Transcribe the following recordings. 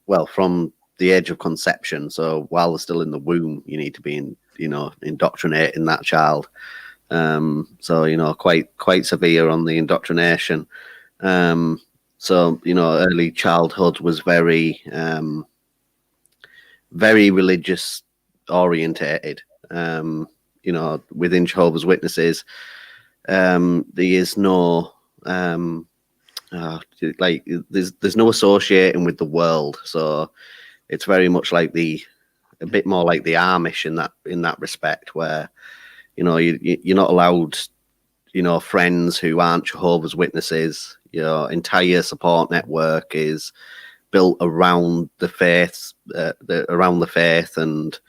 well, from the age of conception. So while they're still in the womb, you need to be indoctrinating that child. So quite severe on the indoctrination. So early childhood was very very religious orientated. Within Jehovah's Witnesses, there is no there's no associating with the world. So it's very much like a bit more like the Amish in that respect, where you're not allowed friends who aren't Jehovah's Witnesses. Your entire support network is built around the faith, and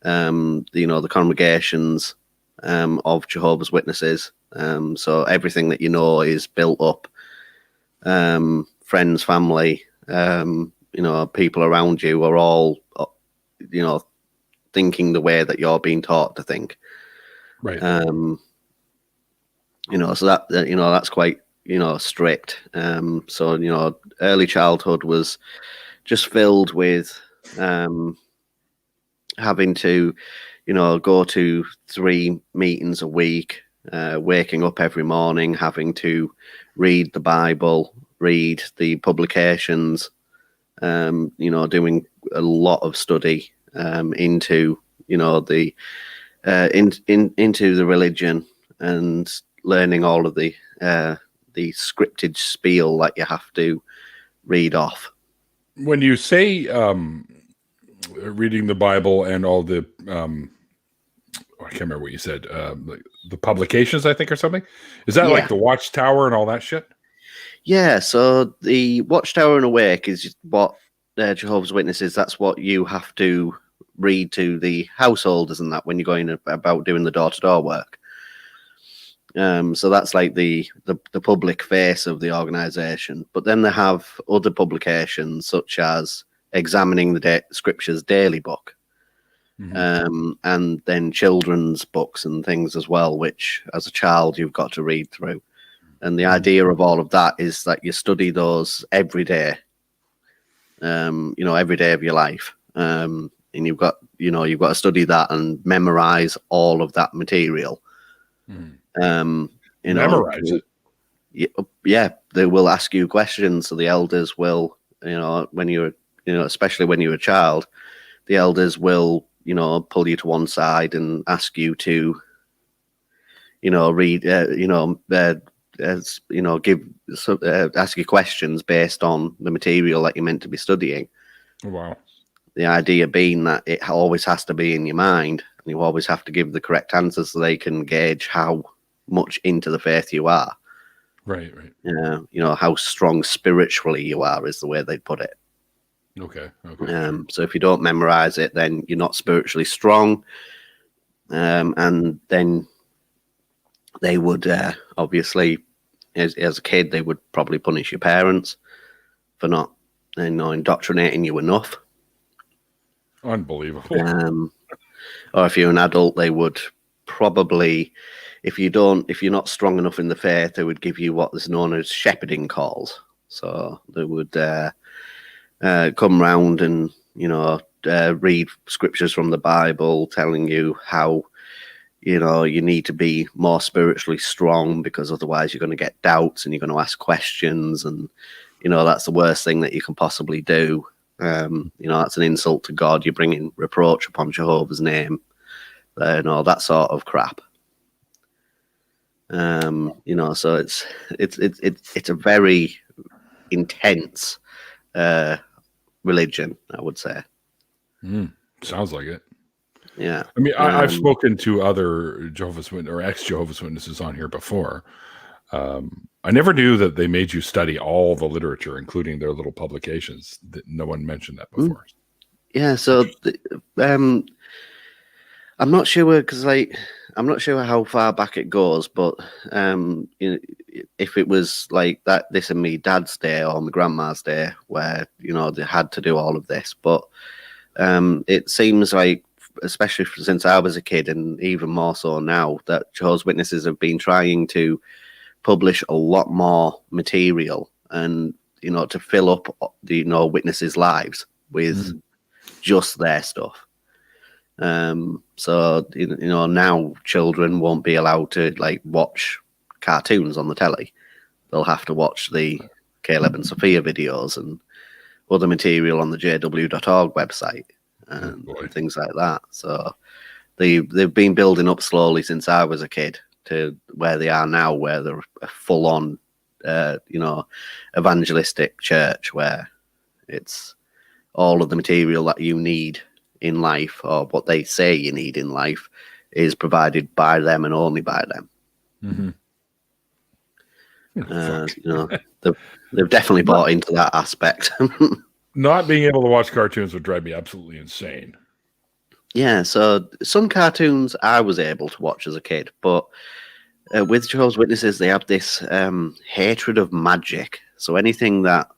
the congregations of Jehovah's Witnesses. So everything that is built up. Friends, family, people around you are all, thinking the way that you're being taught to think. Right. So that that's quite strict. So early childhood was just filled with having to go to 3 meetings a week, waking up every morning, having to read the Bible, read the publications, doing a lot of study into the into the religion, and learning all of the scripted spiel that you have to read off. When you say reading the Bible and all the I can't remember what you said, the publications, I think, or something, is that like the Watchtower and all that shit? Yeah, so the Watchtower and Awake is what Jehovah's Witnesses, that's what you have to read to the householders and that when you're going about doing the door-to-door work. So that's like the public face of the organization. But then they have other publications such as Examining the Scriptures Daily Book, and then children's books and things as well, which as a child you've got to read through. And the idea of all of that is that you study those every day, every day of your life. And you've got to study that and memorize all of that material. Memorize it. Yeah, they will ask you questions. So the elders will, when you're, especially when you're a child, the elders will, pull you to one side and ask you to, read, ask you questions based on the material that you're meant to be studying. Wow. The idea being that it always has to be in your mind, and you always have to give the correct answers so they can gauge how much into the faith you are. Right. How strong spiritually you are is the way they put it. Okay. So if you don't memorize it, then you're not spiritually strong. And then they would obviously, as a kid, they would probably punish your parents for not, indoctrinating you enough. Unbelievable. Or if you're an adult, they would probably, if you're not strong enough in the faith, they would give you what is known as shepherding calls. So they would come round and read scriptures from the Bible, telling you how you need to be more spiritually strong, because otherwise you're going to get doubts and you're going to ask questions, and that's the worst thing that you can possibly do. That's an insult to God. You're bringing reproach upon Jehovah's name, that sort of crap. So it's a very intense religion, I would say. Sounds like it. Yeah. I mean, I've spoken to other Jehovah's Witnesses or ex-Jehovah's Witnesses on here before. I never knew that they made you study all the literature, including their little publications. No one mentioned that before. Yeah, so I'm not sure, because I'm not sure how far back it goes, but if it was like that, this and me dad's day or my grandma's day, where they had to do all of this, but it seems like, especially since I was a kid, and even more so now, that Jehovah's Witnesses have been trying to publish a lot more material, and to fill up the witnesses' lives with just their stuff. So now children won't be allowed to like watch cartoons on the telly. They'll have to watch the Caleb and Sophia videos and other material on the jw.org website and things like that. So they've been building up slowly since I was a kid to where they are now, where they're a full-on evangelistic church where it's all of the material that you need in life, or what they say you need in life, is provided by them and only by them. They've definitely bought into that aspect. Not being able to watch cartoons would drive me absolutely insane. Yeah, so some cartoons I was able to watch as a kid, but with Jehovah's Witnesses, they have this hatred of magic. So anything that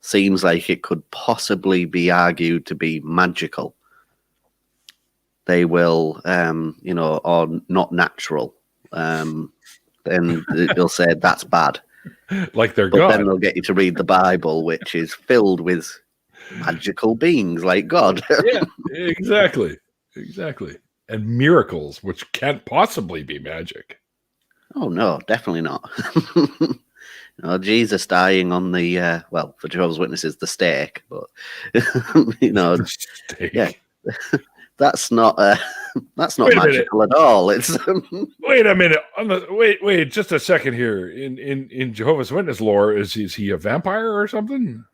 seems like it could possibly be argued to be magical, they will, or not natural, then they'll say that's bad. Like they're but God. Then they'll get you to read the Bible, which is filled with magical beings like God. Yeah, exactly. And miracles, which can't possibly be magic. Oh, no, definitely not. Jesus dying on the, for Jehovah's Witnesses, the stake, but, Steak. Yeah, that's not magical at all. It's wait a minute. Wait, just a second here. In Jehovah's Witness lore, is he a vampire or something?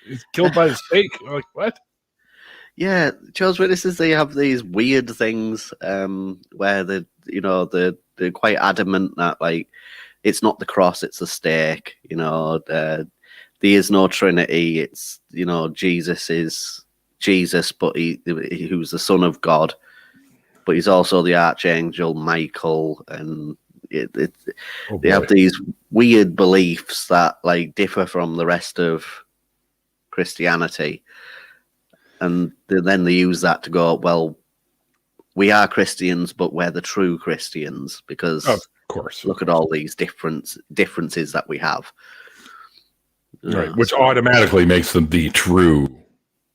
He's killed by the stake. Like what? Yeah, Jehovah's Witnesses, they have these weird things where they're quite adamant that like it's not the cross, it's the stake. There is no Trinity. It's Jesus is Jesus, but who's the Son of God, but he's also the Archangel Michael, and they have these weird beliefs that like differ from the rest of Christianity, and then they use that to go, well, we are Christians, but we're the true Christians because, of course, look at all these differences that we have, right? Which automatically makes them the true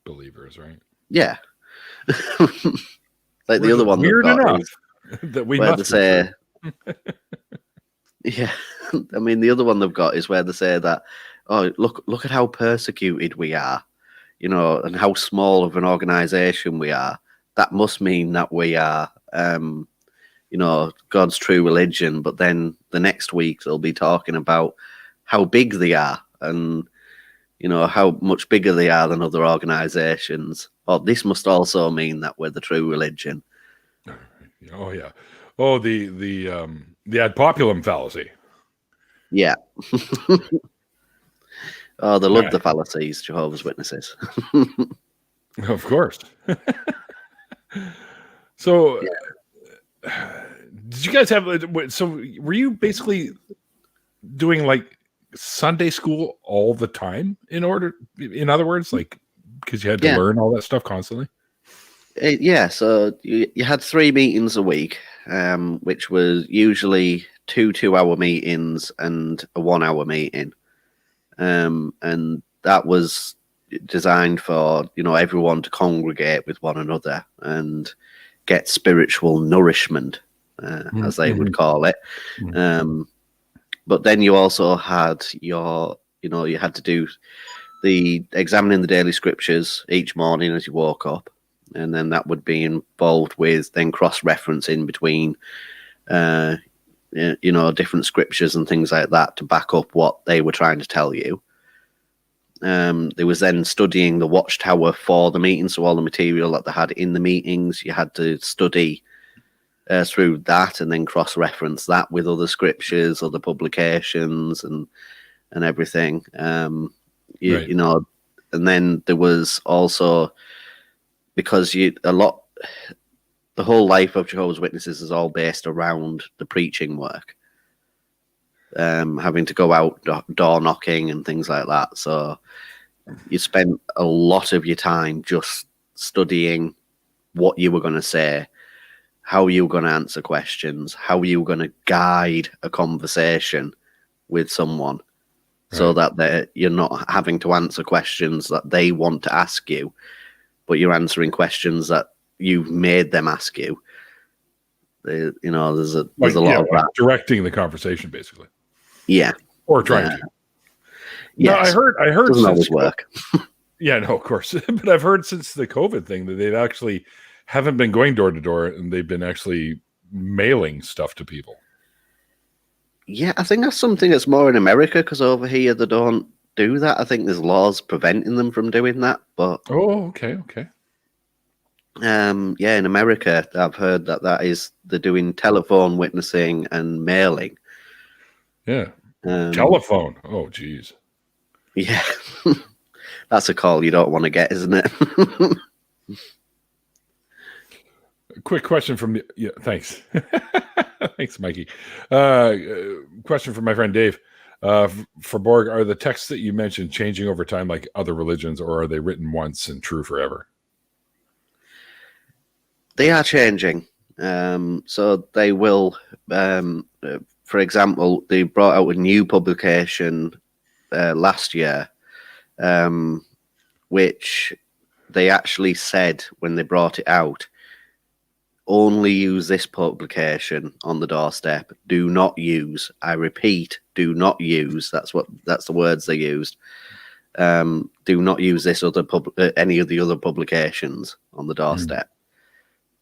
believers, right? Yeah. Like the other one weird enough that we must say, yeah. I mean, the other one they've got is where they say that, oh, look at how persecuted we are, and how small of an organization we are. That must mean that we are, God's true religion. But then the next week they'll be talking about how big they are and, how much bigger they are than other organizations. Oh, this must also mean that we're the true religion. Oh yeah. Oh, the ad populum fallacy. Yeah. Oh, they love the fallacies, Jehovah's Witnesses. Of course. So, did you guys have? So, were you basically doing like Sunday school all the time? In other words, like because you had to learn all that stuff constantly. Yeah. So you had 3 meetings a week, which was usually 2 2-hour meetings and a 1-hour meeting. And that was designed for everyone to congregate with one another and get spiritual nourishment, as they would call it. But then you also had you had to do the examining the daily scriptures each morning as you woke up, and then that would be involved with then cross-referencing between different scriptures and things like that to back up what they were trying to tell you. There was then studying the Watchtower for the meeting, so all the material that they had in the meetings, you had to study through that and then cross-reference that with other scriptures, other publications, and everything. And then there was also, because the whole life of Jehovah's Witnesses is all based around the preaching work, having to go out door knocking and things like that. So you spent a lot of your time just studying what you were going to say, how you were going to answer questions, how you were going to guide a conversation with someone. so that you're not having to answer questions that they want to ask you, but you're answering questions that you've made them ask you. There's a lot of that. Directing the conversation, basically. Yeah. Or trying to. Yes. No, I heard doesn't always work. Yeah, no, of course. But I've heard since the COVID thing that they've actually haven't been going door to door, and they've been actually mailing stuff to people. Yeah, I think that's something that's more in America, because over here they don't do that. I think there's laws preventing them from doing that. But okay. Yeah, in America, I've heard they're doing telephone witnessing and mailing. Yeah, telephone. Oh, geez. Yeah, that's a call you don't want to get, isn't it? Quick question from thanks. Thanks, Mikey. Question from my friend Dave. For Borg, are the texts that you mentioned changing over time like other religions, or are they written once and true forever? They are changing. So they will, for example, they brought out a new publication last year, which they actually said when they brought it out, only use this publication on the doorstep. Do not use, I repeat, do not use. That's the words they used. Do not use this any of the other publications on the doorstep.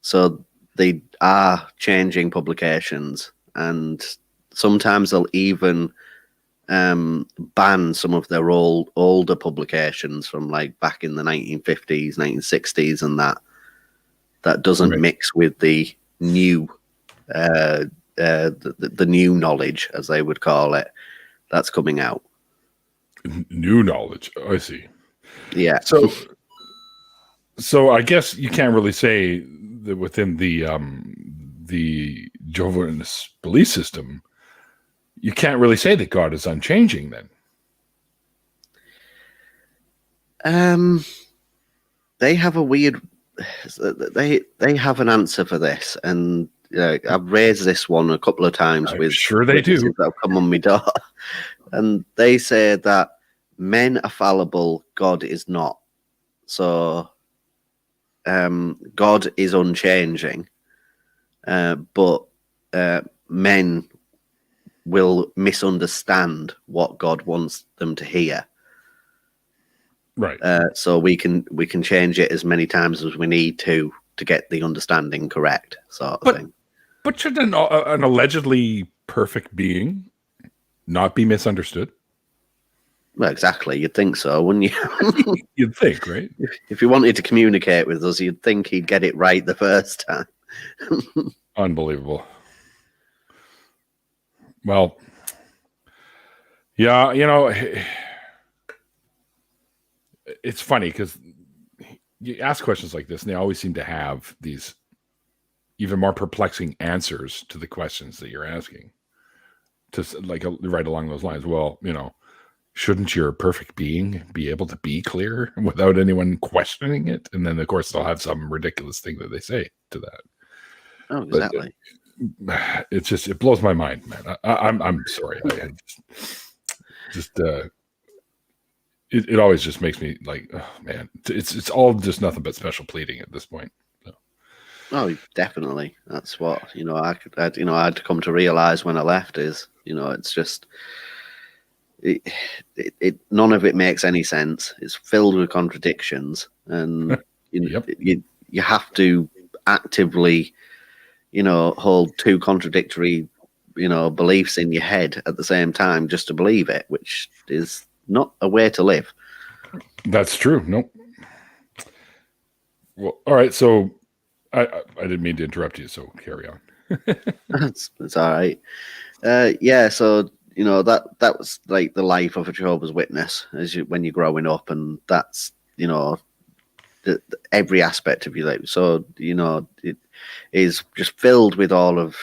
So they are changing publications, and sometimes they'll even ban some of their older publications from like back in the 1950s, 1960s, and that doesn't mix with the new the new knowledge, as they would call it, that's coming out. New knowledge, I see. Yeah. So I guess you can't really say that within the Jehovah's belief system, you can't really say that God is unchanging then. They have a weird. They have an answer for this, and I've raised this one a couple of times sure they do. That have come on my door, and they say that men are fallible, God is not. So God is unchanging, but men will misunderstand what God wants them to hear. Right. So we can change it as many times as we need to get the understanding correct, sort of thing. But should an allegedly perfect being not be misunderstood? Well, exactly. You'd think so, wouldn't you? You'd think, right? If he wanted to communicate with us, you'd think he'd get it right the first time. Unbelievable. Well, yeah, it's funny because you ask questions like this, and they always seem to have these even more perplexing answers to the questions that you're asking. To like right along those lines. Well, shouldn't your perfect being be able to be clear without anyone questioning it? And then, of course, they'll have some ridiculous thing that they say to that. Oh, exactly. But it blows my mind, man. I'm sorry. It always just makes me like, oh man, it's all just nothing but special pleading at this point. So. Oh, definitely. That's what I had to come to realize when I left is it's just it none of it makes any sense. It's filled with contradictions, and you have to actively hold two contradictory beliefs in your head at the same time just to believe it, which is not a way to live. That's true. Nope. Well, all right. So I didn't mean to interrupt you. So carry on. That's all right. Yeah. So that was like the life of a Jehovah's Witness when you're growing up, and that's every aspect of your life. So it is just filled with all of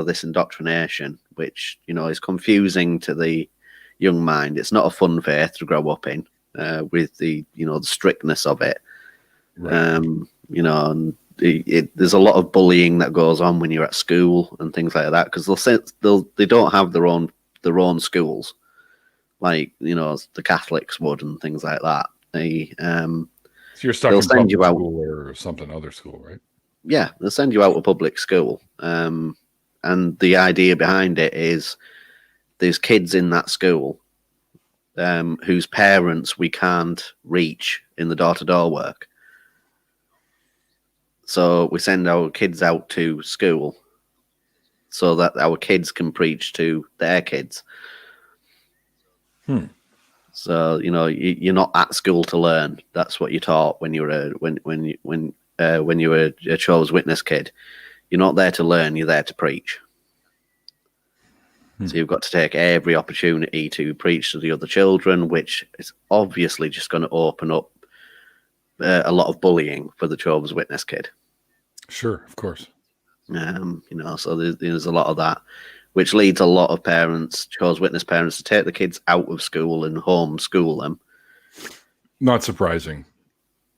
this indoctrination, which is confusing to the young mind. It's not a fun faith to grow up in, with the the strictness of it. Right. And there's a lot of bullying that goes on when you're at school and things like that, because they don't have their own schools. like the Catholics would and things like that. So you're stuck They'll in send you public out. school or something other school, right? Yeah, they'll send you out to public school. And the idea behind it is there's kids in that school whose parents we can't reach in the door-to-door work. So we send our kids out to school so that our kids can preach to their kids. So you're not at school to learn. That's what you're taught when you're when you were a Jehovah's Witness kid. You're not there to learn. You're there to preach. So you've got to take every opportunity to preach to the other children, which is obviously just going to open up a lot of bullying for the Jehovah's Witness kid. Sure, of course. So there's a lot of that, which leads a lot of parents, Jehovah's Witness parents, to take the kids out of school and homeschool them. Not surprising.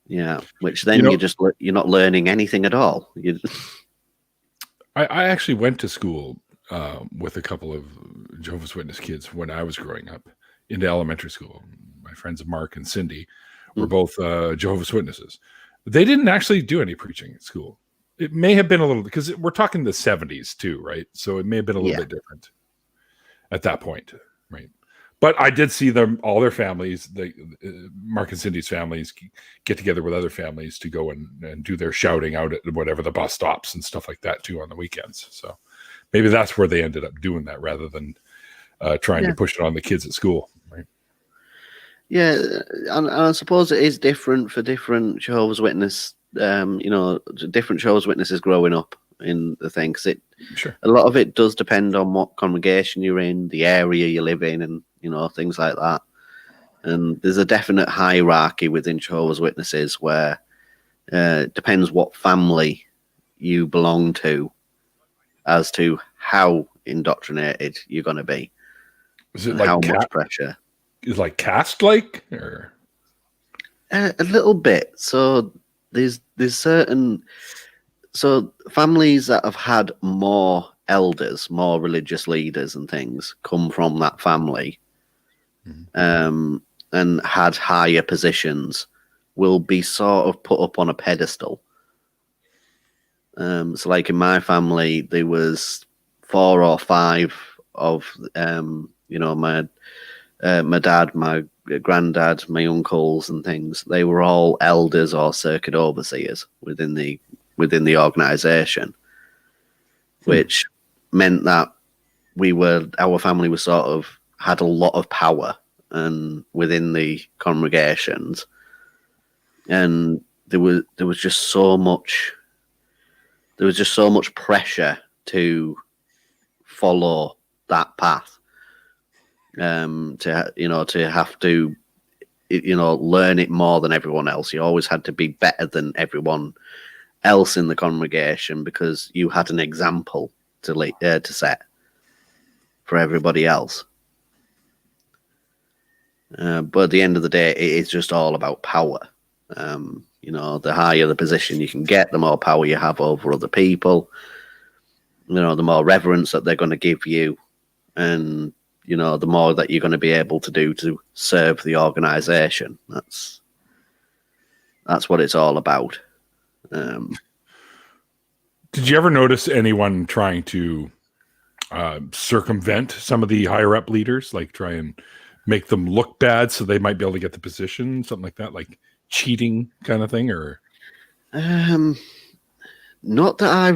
Yeah, which then you're not learning anything at all. I actually went to school with a couple of Jehovah's Witness kids when I was growing up into elementary school. My friends Mark and Cindy were both Jehovah's Witnesses. They didn't actually do any preaching at school. It may have been a little, because we're talking the 70s too, right? So it may have been a little bit different at that point, right? But I did see them, all their families, Mark and Cindy's families, get together with other families to go and do their shouting out at whatever the bus stops and stuff like that too on the weekends. So maybe that's where they ended up doing that rather than trying to push it on the kids at school, right? Yeah, and I suppose it is different for different Jehovah's Witness. Different Jehovah's Witnesses growing up in the thing, because a lot of it does depend on what congregation you're in, the area you live in, and things like that. And there's a definite hierarchy within Jehovah's Witnesses where it depends what family you belong to as to how indoctrinated you're going to be. Is it like how much pressure? Is like caste-like, or a little bit? So there's certain families that have had more elders, more religious leaders and things come from that family, and had higher positions, will be sort of put up on a pedestal. So like in my family, there was 4 or 5 of my dad, my granddad, my uncles and things. They were all elders or circuit overseers within the organization, which meant that our family was sort of had a lot of power and within the congregations, and there was just so much pressure to follow that path, to have to learn it more than everyone else. You always had to be better than everyone else in the congregation because you had an example to set for everybody else. But at the end of the day, it is just all about power. The higher the position you can get, the more power you have over other people. The more reverence that they're going to give you, and the more that you're going to be able to do to serve the organization. That's what it's all about. Did you ever notice anyone trying to circumvent some of the higher up leaders, like try and make them look bad so they might be able to get the position, something like that, like cheating kind of thing? Or not that I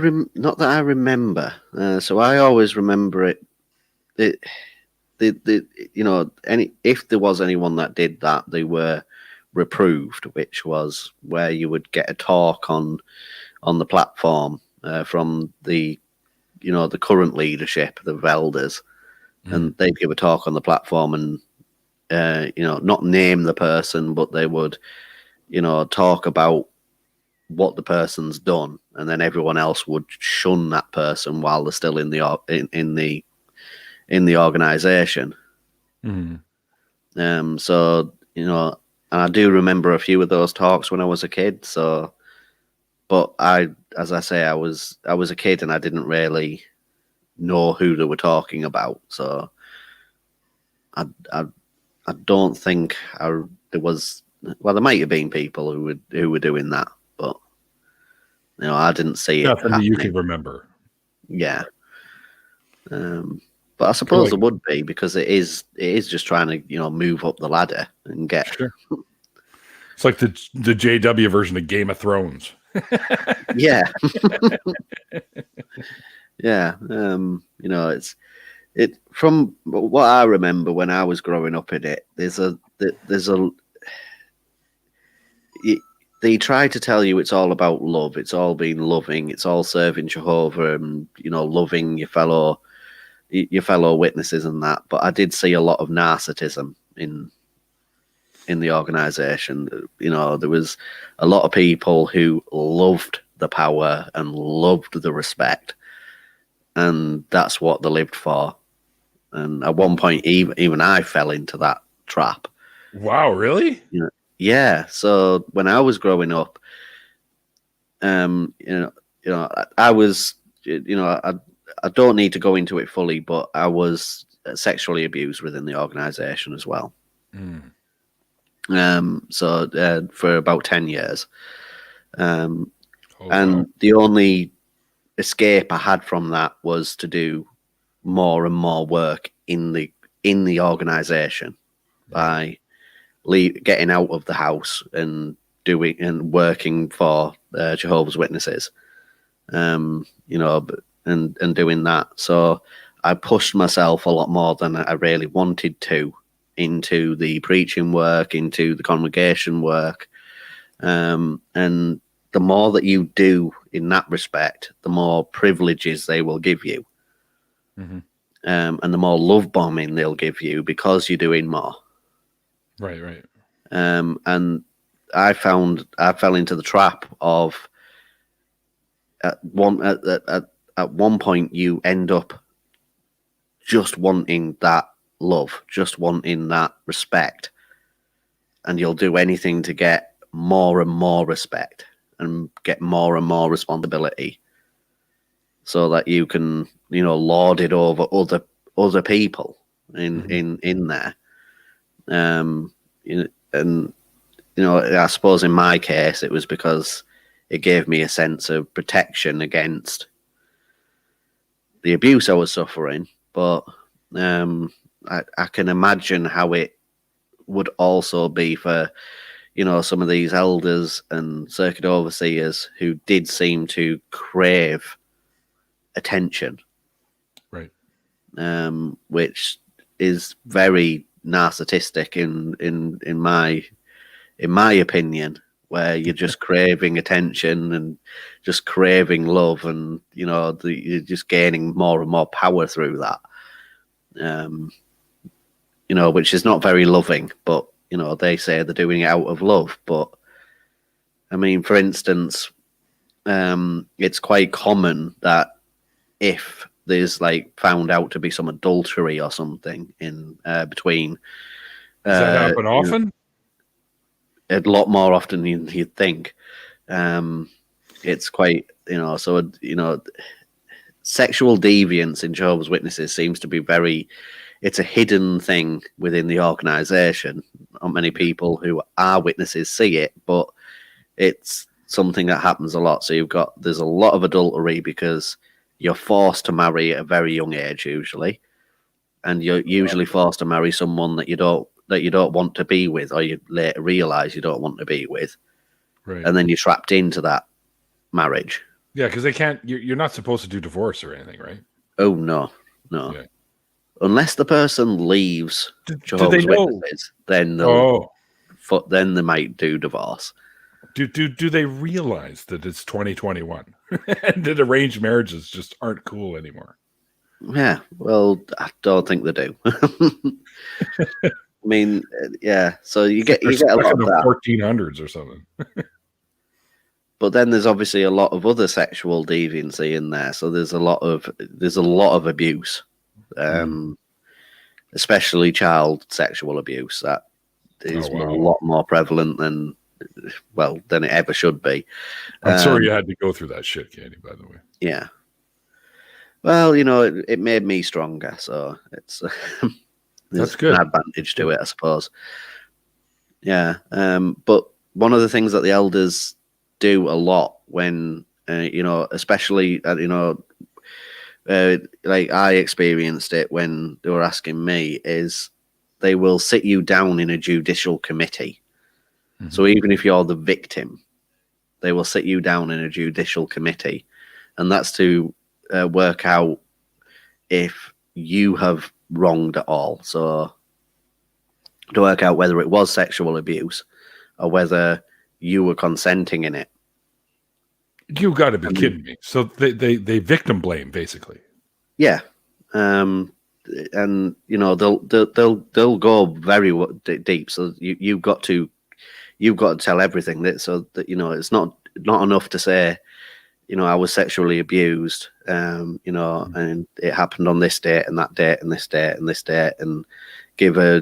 remember. So I always remember it. If there was anyone that did that, they were reproved, which was where you would get a talk on the platform from the current leadership, the elders, and they'd give a talk on the platform and not name the person, but they would talk about what the person's done, and then everyone else would shun that person while they're still in the organization. So and I do remember a few of those talks when I was a kid. So, but as I say, I was a kid and I didn't really know who they were talking about. So I I don't think there was. Well, there might have been people who were doing that, but I didn't see it Nothing that you happening. can remember. Yeah. But I suppose there would be, because it is just trying to move up the ladder and get. Sure. It's like the JW version of Game of Thrones. Yeah. Yeah. It from what I remember when I was growing up in it. They try to tell you it's all about love. It's all being loving. It's all serving Jehovah and loving your fellow witnesses and that. But I did see a lot of narcissism in the organization. There was a lot of people who loved the power and loved the respect, and that's what they lived for. And at one point, even I fell into that trap. Wow, really? Yeah. So when I was growing up, I was, I don't need to go into it fully, but I was sexually abused within the organization as well. So for about 10 years. And the only escape I had from that was to do more and more work in the organization by getting out of the house and working for Jehovah's Witnesses, and doing that. So I pushed myself a lot more than I really wanted to into the preaching work, into the congregation work, and the more that you do in that respect, the more privileges they will give you, and the more love bombing they'll give you because you're doing more. Right. And I fell into the trap of at one point you end up just wanting that love, just wanting that respect, and you'll do anything to get more and more respect and get more and more responsibility, so that you can lord it over other people in there. And I suppose in my case it was because it gave me a sense of protection against the abuse I was suffering, but I can imagine how it would also be for some of these elders and circuit overseers who did seem to crave attention, right? Which is very narcissistic in my opinion, where you're just craving attention and just craving love, and you're just gaining more and more power through that, which is not very loving, but they say they're doing it out of love. But I mean, for instance, it's quite common that if there's found out to be some adultery or something in between, does that happen often? A lot more often than you'd think. It's quite, sexual deviance in Jehovah's Witnesses seems to be it's a hidden thing within the organization. Not many people who are witnesses see it, but it's something that happens a lot. So there's a lot of adultery because you're forced to marry at a very young age usually, and you're usually forced to marry someone that you don't want to be with, or you later realize you don't want to be with, right? And then you're trapped into that marriage. Yeah, because they can't. You're not supposed to do divorce or anything, right? Oh no. Yeah. Unless the person leaves Jehovah's Witnesses, then then they might do divorce. Do they realize that it's 2021 and that arranged marriages just aren't cool anymore? Yeah, well, I don't think they do. I mean, yeah. So you get a lot of that. 1400s or something. But then there's obviously a lot of other sexual deviancy in there. So there's a lot of abuse, especially child sexual abuse. That is a lot more prevalent than it ever should be. I'm sorry you had to go through that shit, Candy, by the way. Yeah. Well, it made me stronger, so it's There's That's good. an advantage to it, I suppose. Yeah. But one of the things that the elders do a lot when, especially, like I experienced it when they were asking me, is they will sit you down in a judicial committee. Mm-hmm. So even if you're the victim, they will sit you down in a judicial committee, and that's to work out if you have wronged at all. So to work out whether it was sexual abuse or whether you were consenting in it. You got to be kidding me! So they victim blame basically. Yeah, and they'll go very deep. So you've got to tell everything. It's not enough to say, I was sexually abused, and it happened on this date and that date and this date and this date, and give a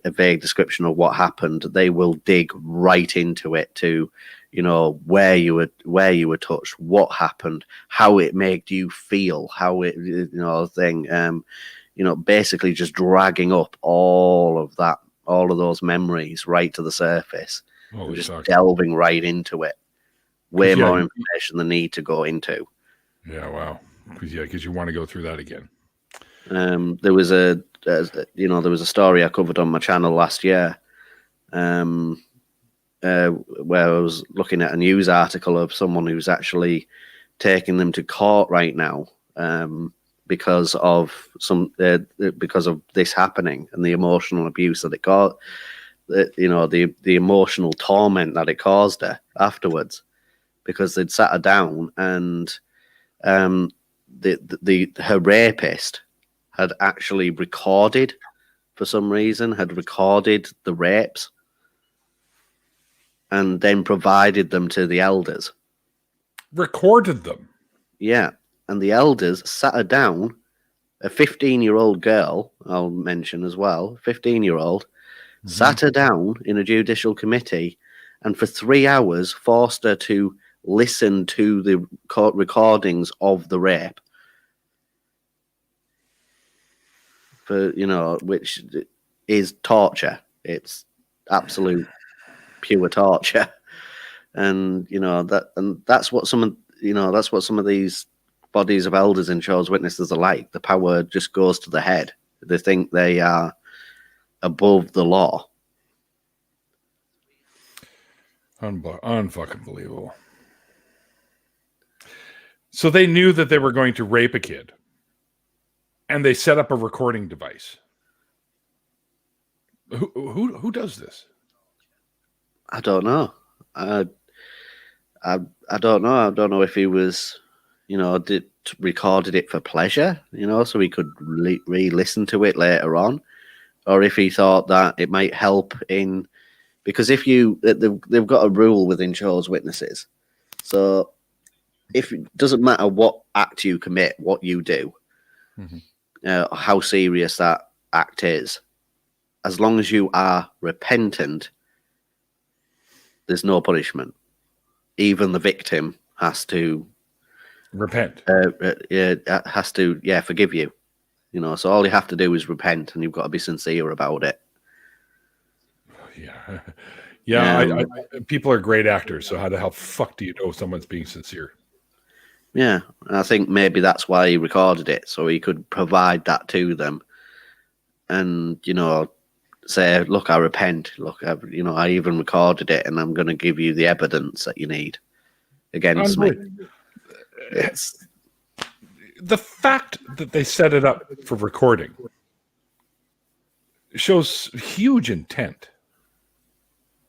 vague description of what happened. They will dig right into it to, where you were touched, what happened, how it made you feel, how it, basically just dragging up all of those memories right to the surface, and just delving right into it. Way more information than need to go into. Yeah, wow. Because you want to go through that again. There was a story I covered on my channel last year, where I was looking at a news article of someone who's actually taking them to court right now, because of this happening and the emotional abuse that it caused, the emotional torment that it caused her afterwards, because they'd sat her down and her rapist had actually recorded, for some reason, the rapes and then provided them to the elders. Recorded them? Yeah. And the elders sat her down, a 15-year-old girl, I'll mention as well, 15-year-old, sat her down in a judicial committee and for 3 hours forced her to listen to the court recordings of the rape. Which is torture. It's absolute pure torture, and that's what some of these bodies of elders and Jehovah's Witnesses are like. The power just goes to the head. They think they are above the law. Unfucking believable. So they knew that they were going to rape a kid, and they set up a recording device. Who does this? I don't know. I don't know. I don't know if he was, recorded it for pleasure, so he could re-listen to it later on, or if he thought that it might help in, because they've got a rule within Jehovah's Witnesses, so if it doesn't matter what act you commit, what you do, how serious that act is, as long as you are repentant, there's no punishment. Even the victim has to repent. Has to forgive you. So all you have to do is repent, and you've got to be sincere about it. Yeah. People are great actors. So how the hell fuck do you know if someone's being sincere? Yeah, and I think maybe that's why he recorded it, so he could provide that to them, and say, "Look, I repent. Look, I even recorded it, and I'm going to give you the evidence that you need against me." It's the fact that they set it up for recording shows huge intent.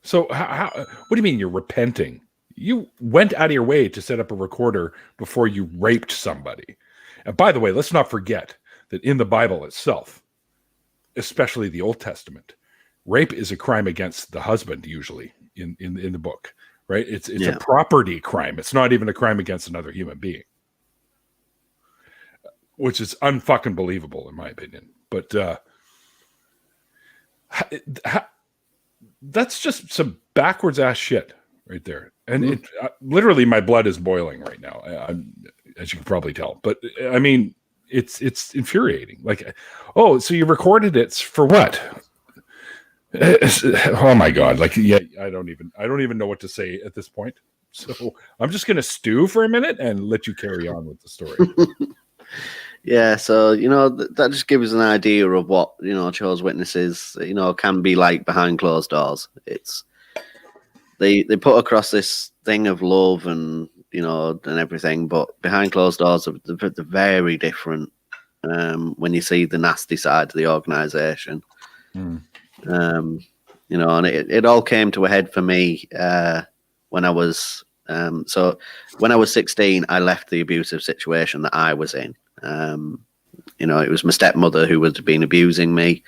So, what do you mean you're repenting? You went out of your way to set up a recorder before you raped somebody. And by the way, let's not forget that in the Bible itself, especially the Old Testament, rape is a crime against the husband, usually in the book, right? It's a property crime. It's not even a crime against another human being, which is unfucking believable in my opinion. But that's just some backwards ass shit right there. And literally my blood is boiling right now, as you can probably tell. But I mean, it's infuriating. Like, oh, so you recorded it for what? Oh my God. Like, yeah, I don't even know what to say at this point. So I'm just going to stew for a minute and let you carry on with the story. Yeah, so that just gives an idea of what Jehovah's Witnesses can be like behind closed doors. It's they put across this thing of love and and everything, but behind closed doors they're very different. When you see the nasty side of the organization, and it all came to a head for me when I was when I was 16. I left the abusive situation that I was in. It was my stepmother who had been abusing me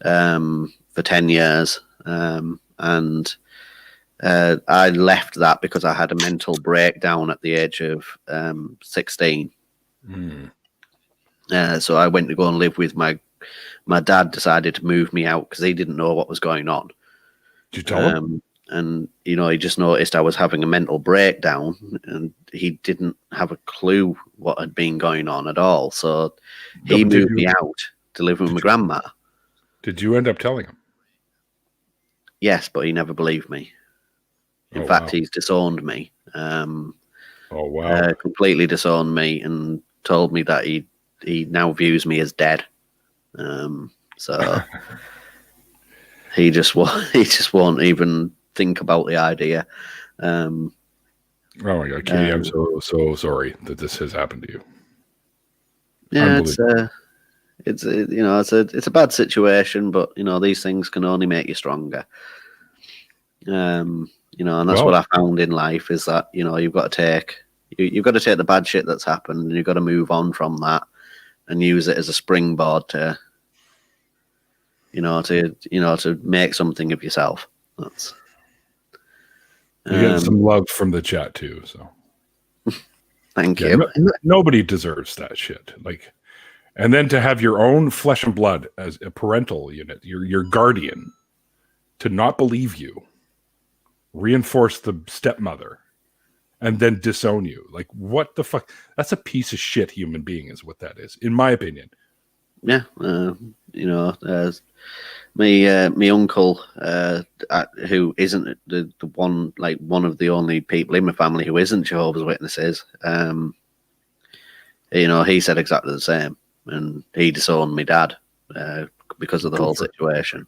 for 10 years. And I left that because I had a mental breakdown at the age of 16. So I went to go and live with my dad. Decided to move me out because he didn't know what was going on. Did you tell him? And he just noticed I was having a mental breakdown, and he didn't have a clue what had been going on at all. So he moved me out to live with my grandma. Did you end up telling him? Yes, but he never believed me. In fact, he's disowned me. Completely disowned me and told me that he now views me as dead. So he just won't even think about the idea. Oh my God, Katie, I'm so sorry that this has happened to you. Yeah, it's a bad situation, but these things can only make you stronger. And that's what I found in life is that you've got to take the bad shit that's happened, and you've got to move on from that and use it as a springboard to to make something of yourself. That's you get some love from the chat too, so thank you. Nobody deserves that shit. Like, and then to have your own flesh and blood as a parental unit, your guardian, to not believe you, reinforce the stepmother, and then disown you. Like, what the fuck? That's a piece of shit human being is what that is, in my opinion. Yeah, my uncle, who isn't the one, like one of the only people in my family who isn't Jehovah's Witnesses, he said exactly the same, and he disowned my dad because of the whole situation.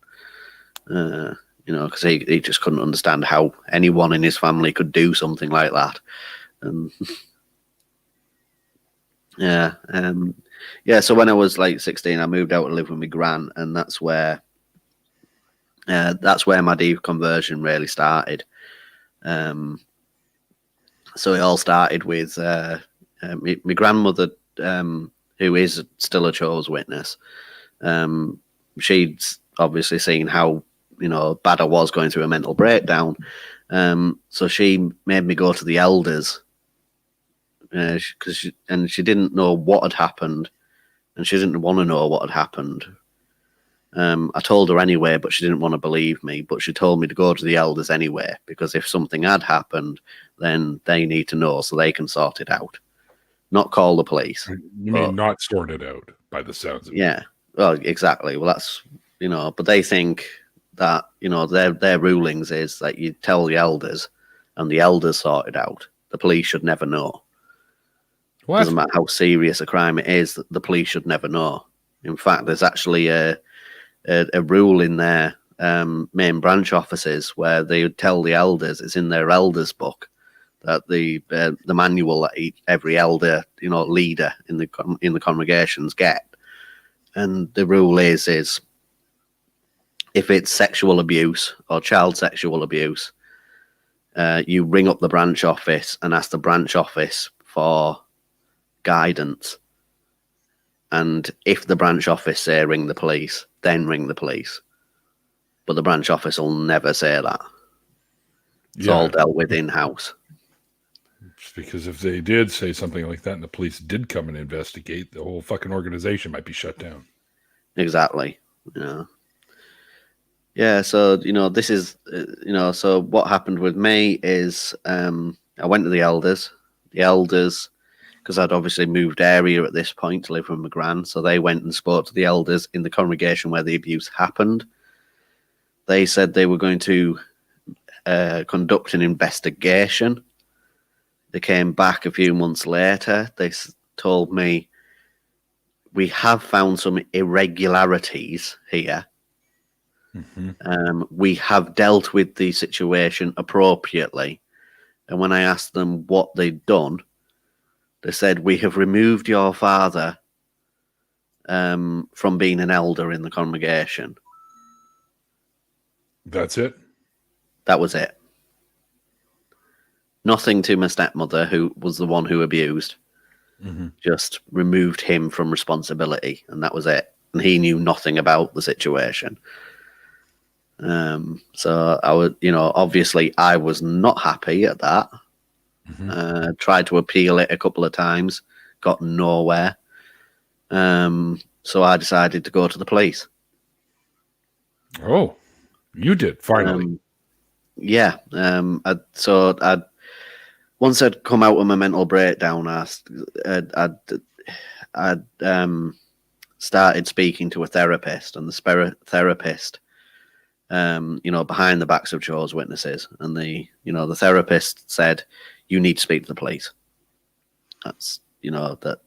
Because he just couldn't understand how anyone in his family could do something like that. And so when I was like 16, I moved out to live with my gran, and that's where my deconversion really started. So it all started with my grandmother, who is still a Jehovah's Witness. She'd obviously seen how bad I was going through a mental breakdown. So she made me go to the elders because she didn't know what had happened, and she didn't want to know what had happened. I told her anyway, but she didn't want to believe me. But she told me to go to the elders anyway, because if something had happened, then they need to know so they can sort it out, not call the police. You mean not sort it out by the sounds of it? Yeah, well, exactly. Well, that's but they think that their rulings is that you tell the elders, and the elders sort it out. The police should never know. What? Doesn't matter how serious a crime it is, the police should never know. In fact, there's actually a rule in their main branch offices where they would tell the elders, it's in their elders book, that the manual that every elder leader in the congregations get, and the rule is if it's sexual abuse or child sexual abuse, you ring up the branch office and ask the branch office for guidance. And if the branch office say ring the police, then ring the police. But the branch office will never say that. It's all dealt with in-house. Because if they did say something like that and the police did come and investigate, the whole fucking organization might be shut down. Exactly. Yeah, so, this is, so what happened with me is I went to the elders. The elders because I'd obviously moved area at this point to live with my gran. So they went and spoke to the elders in the congregation where the abuse happened. They said they were going to conduct an investigation. They came back a few months later. They told me, we have found some irregularities here. We have dealt with the situation appropriately. And when I asked them what they'd done, they said, we have removed your father from being an elder in the congregation. That's it? That was it. Nothing to my stepmother, who was the one who abused. Just removed him from responsibility, and that was it. And he knew nothing about the situation. So I would, obviously I was not happy at that. Tried to appeal it a couple of times, got nowhere. So I decided to go to the police. Oh, you did finally. Yeah. Once I'd come out of my mental breakdown, I'd started speaking to a therapist, and the therapist, behind the backs of Jehovah's Witnesses, and the therapist said, you need to speak to the police. That's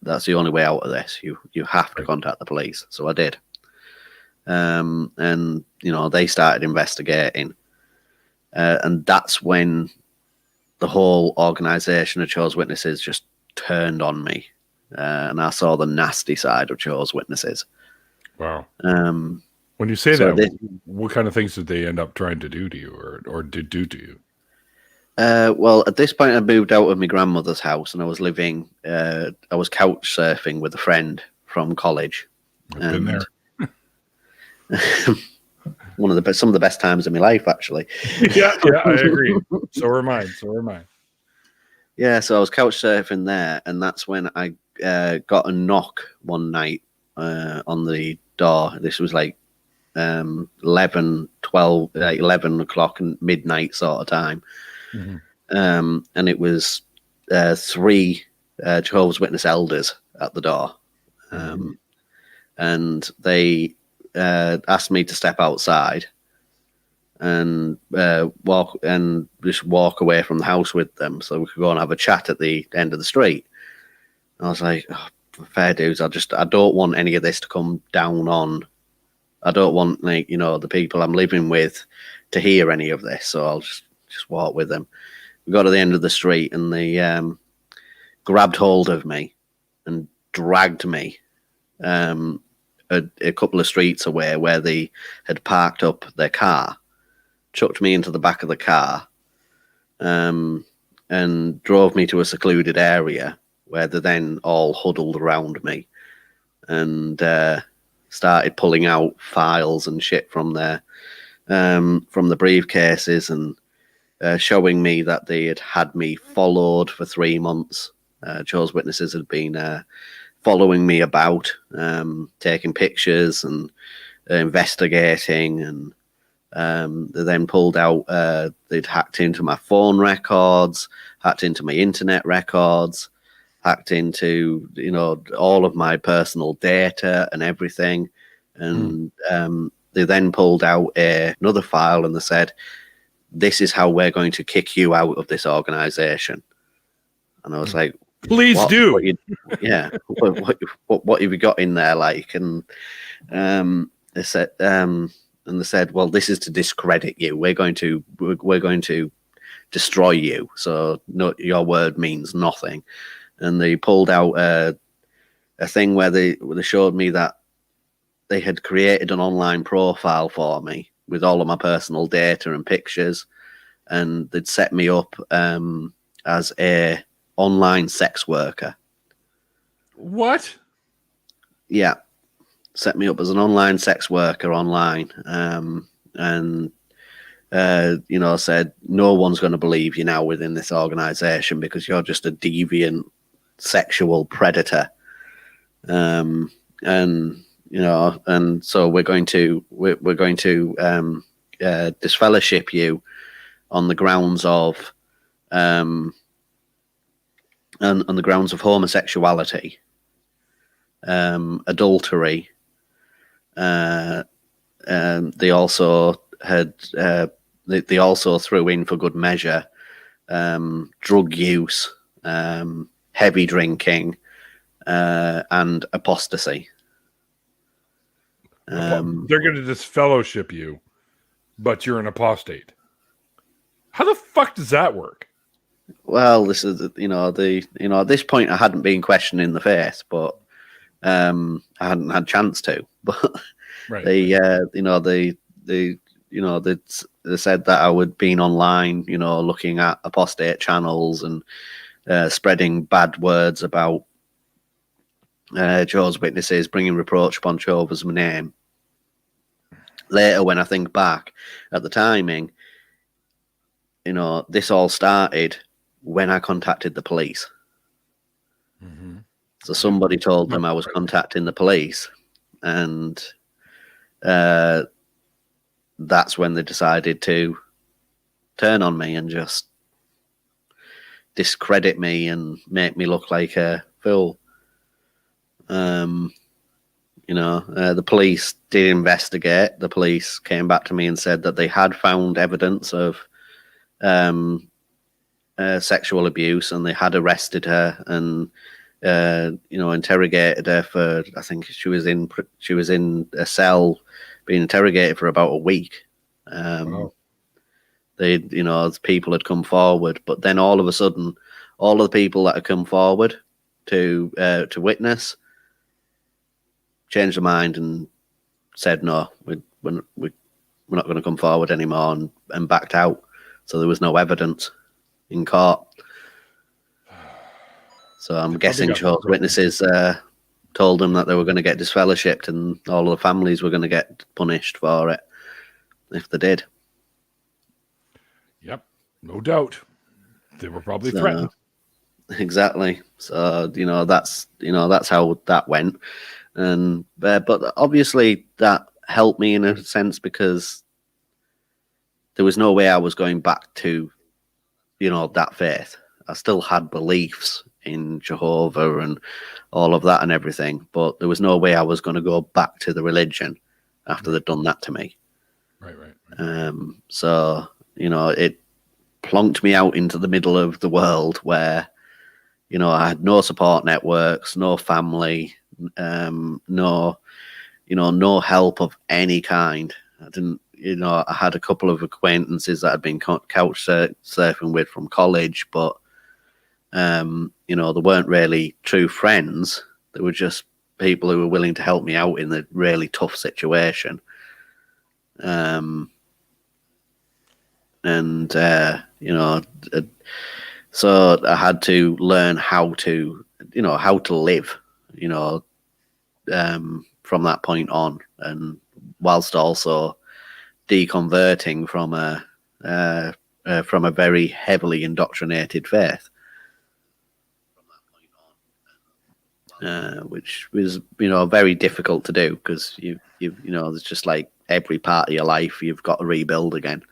that's the only way out of this. You have to contact the police. So I did. And they started investigating, and that's when the whole organization of Jehovah's Witnesses just turned on me, and I saw the nasty side of Jehovah's Witnesses. Wow. When you say that, what kind of things did they end up trying to do to you, or did do to you? Well, at this point, I moved out of my grandmother's house, and I was living. I was couch surfing with a friend from college. I've been there. Some of the best times of my life, actually. yeah, I agree. So are mine. Yeah, so I was couch surfing there, and that's when I got a knock one night on the door. This was like 11 o'clock and midnight sort of time. And it was 3 Jehovah's Witness elders at the door. And they asked me to step outside and walk away from the house with them so we could go and have a chat at the end of the street. And I was like, fair dues, I don't want any of this to come down on. I don't want the people I'm living with to hear any of this, so I'll just walk with them. We got to the end of the street, and they grabbed hold of me and dragged me a couple of streets away where they had parked up their car, chucked me into the back of the car, and drove me to a secluded area where they then all huddled around me and started pulling out files and shit from the briefcases and showing me that they had me followed for 3 months. Jehovah's Witnesses had been following me about, taking pictures and investigating, and they then pulled out, they'd hacked into my phone records, hacked into my internet records, hacked into all of my personal data and everything. And they then pulled out another file, and they said, this is how we're going to kick you out of this organization. And I was like, please do. What have you got in there, like? And they said, well, this is to discredit you. We're going to destroy you. So no, your word means nothing. And they pulled out a thing where they showed me that they had created an online profile for me with all of my personal data and pictures, and they'd set me up as a online sex worker. What? Yeah, set me up as an online sex worker online, and said no one's going to believe you now within this organization because you're just a deviant sexual predator, and so we're going to disfellowship you on the grounds of and on the grounds of homosexuality, adultery. They also had they also threw in, for good measure, drug use, heavy drinking, and apostasy. They're going to disfellowship you, but you're an apostate. How the fuck does that work? Well, this is at this point I hadn't been questioning the faith, but I hadn't had chance to. But right. they said that I would been online, looking at apostate channels and spreading bad words about Jehovah's Witnesses, bringing reproach upon Jehovah's name. Later, when I think back at the timing, this all started when I contacted the police. Mm-hmm. So somebody told them I was contacting the police, and that's when they decided to turn on me and just discredit me and make me look like a fool. The police did investigate. The police came back to me and said that they had found evidence of sexual abuse, and they had arrested her and interrogated her for, I think she was in a cell being interrogated for about a week. Wow. People had come forward, but then all of a sudden, all of the people that had come forward to witness changed their mind and said no, we're not going to come forward anymore, and backed out. So there was no evidence in court. So I'm guessing Jehovah's Witnesses told them that they were going to get disfellowshipped, and all of the families were going to get punished for it if they did. Yep, no doubt. They were probably threatened. Exactly. So that's how that went, and but obviously that helped me in a sense, because there was no way I was going back to that faith. I still had beliefs in Jehovah and all of that and everything, but there was no way I was going to go back to the religion after they'd done that to me. Right. So it plonked me out into the middle of the world where I had no support networks, no family, no help of any kind. I didn't. I had a couple of acquaintances that I'd been couch surfing with from college, but they weren't really true friends. They were just people who were willing to help me out in the really tough situation. So I had to learn how to live, from that point on, and whilst also deconverting from a very heavily indoctrinated faith, which was very difficult to do, because it's just like every part of your life you've got to rebuild again.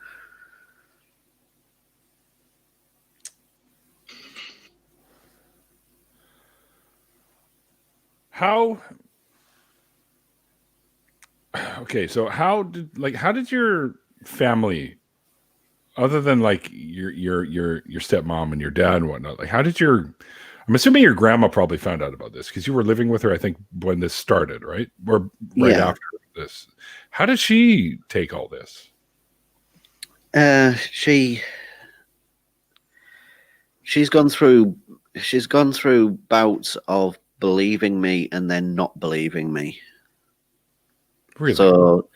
So how did your family, other than like your stepmom and your dad and whatnot, like I'm assuming your grandma probably found out about this because you were living with her, I think, when this started, right? Or right after this. How did she take all this? She's gone through bouts of believing me and then not believing me. Really? So